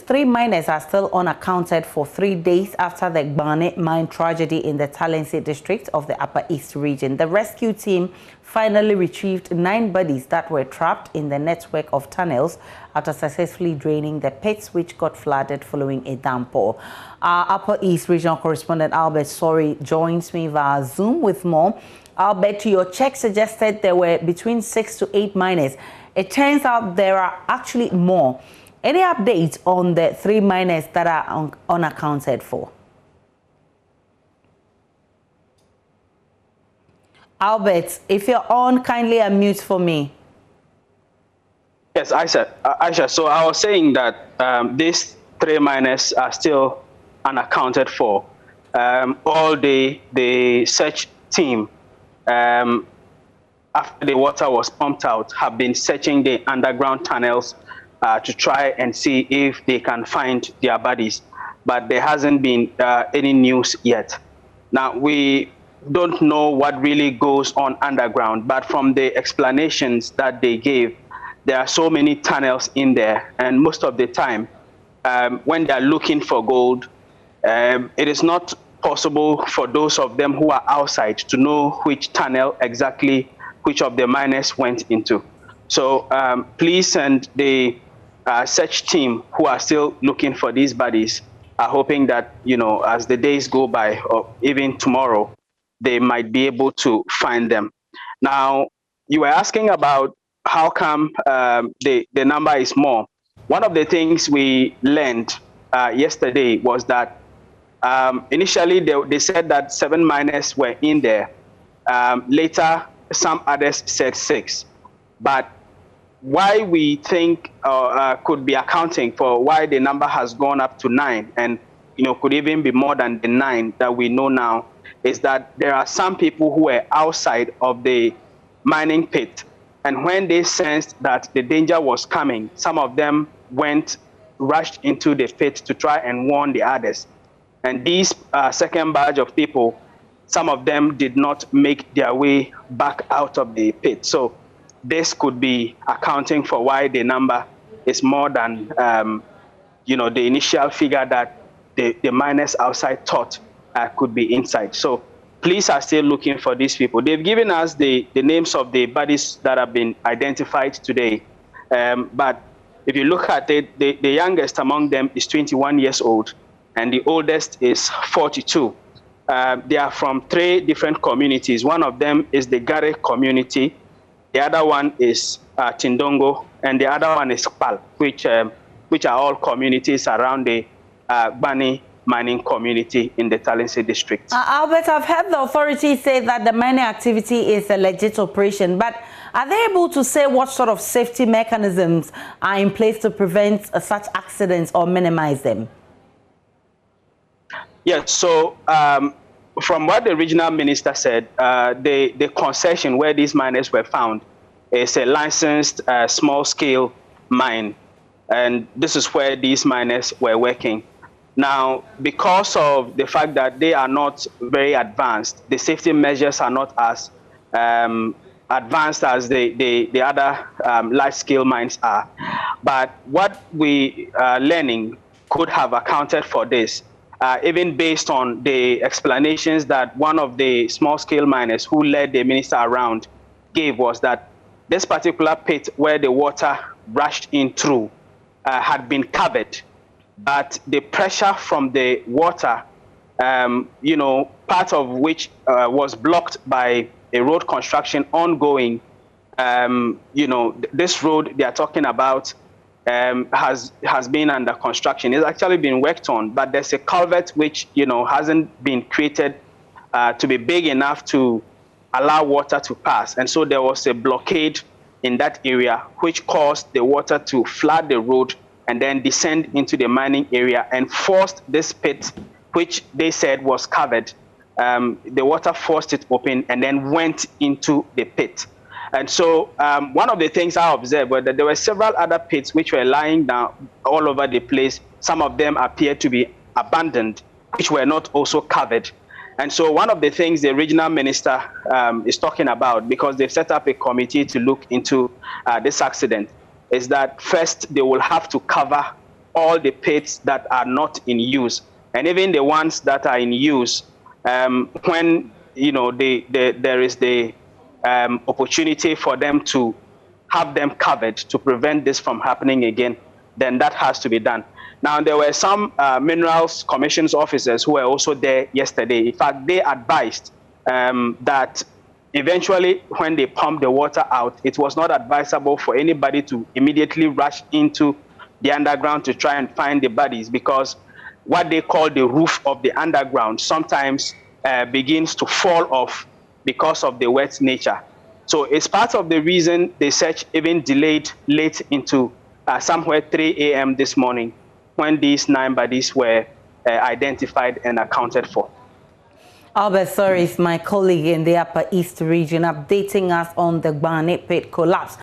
3 miners are still unaccounted for 3 days after the Gbane mine tragedy in the Talensi district of the Upper East region. The rescue team finally retrieved 9 bodies that were trapped in the network of tunnels after successfully draining the pits which got flooded following a downpour. Our Upper East regional correspondent Albert Sori joins me via Zoom with more. Albert, your check suggested there were between 6 to 8 miners. It turns out there are actually more. Any updates on the 3 miners that are unaccounted for? Albert, if you're on, kindly unmute for me. Yes, Aisha. So I was saying that these 3 miners are still unaccounted for. All the search team, after the water was pumped out, have been searching the underground tunnels to try and see if they can find their bodies, but there hasn't been any news yet. Now, we don't know what really goes on underground, but from the explanations that they gave, there are so many tunnels in there, and most of the time, when they're looking for gold, it is not possible for those of them who are outside to know which tunnel exactly which of the miners went into. So please send the search team who are still looking for these bodies are hoping that, you know, as the days go by, or even tomorrow, they might be able to find them. Now, you were asking about how come the number is more. One of the things we learned yesterday was that initially they said that 7 miners were in there. Later, some others said 6. But why we think could be accounting for why the number has gone up to 9 and, you know, could even be more than the 9 that we know now, is that there are some people who were outside of the mining pit, and when they sensed that the danger was coming, some of them rushed into the pit to try and warn the others. And these second batch of people, some of them did not make their way back out of the pit. So this could be accounting for why the number is more than you know, the initial figure that the miners outside thought could be inside. So police are still looking for these people. They've given us the names of the bodies that have been identified today. But if you look at it, the youngest among them is 21 years old, and the oldest is 42. They are from 3 different communities. One of them is the Gare community. The other one is Tindongo, and the other one is Pal, which are all communities around the Gbane mining community in the Talensi district. Albert, I've heard the authorities say that the mining activity is a legit operation, but are they able to say what sort of safety mechanisms are in place to prevent such accidents or minimize them? Yes, so from what the regional minister said, the concession where these miners were found is a licensed small-scale mine, and this is where these miners were working. Now, because of the fact that they are not very advanced, the safety measures are not as advanced as the other large-scale mines are. But what we are learning could have accounted for this, even based on the explanations that one of the small-scale miners who led the minister around gave, was that this particular pit where the water rushed in through had been covered, but the pressure from the water, you know, part of which was blocked by a road construction ongoing. You know, this road they are talking about has been under construction. It's actually been worked on, but there's a culvert which, you know, hasn't been created to be big enough to allow water to pass. And so there was a blockade in that area, which caused the water to flood the road and then descend into the mining area and forced this pit, which they said was covered. The water forced it open and then went into the pit. And so one of the things I observed was that there were several other pits which were lying down all over the place. Some of them appeared to be abandoned, which were not also covered. And so one of the things the regional minister is talking about, because they've set up a committee to look into this accident, is that first they will have to cover all the pits that are not in use, and even the ones that are in use, when there is the opportunity for them to have them covered to prevent this from happening again, then that has to be done. Now, there were some Minerals Commission's officers who were also there yesterday. In fact, they advised that eventually, when they pumped the water out, it was not advisable for anybody to immediately rush into the underground to try and find the bodies, because what they call the roof of the underground sometimes begins to fall off because of the wet nature. So it's part of the reason the search even delayed late into somewhere 3 a.m. this morning, when these 9 bodies were identified and accounted for. Albert Sorry is my colleague in the Upper East region, updating us on the Gbane Pit collapse.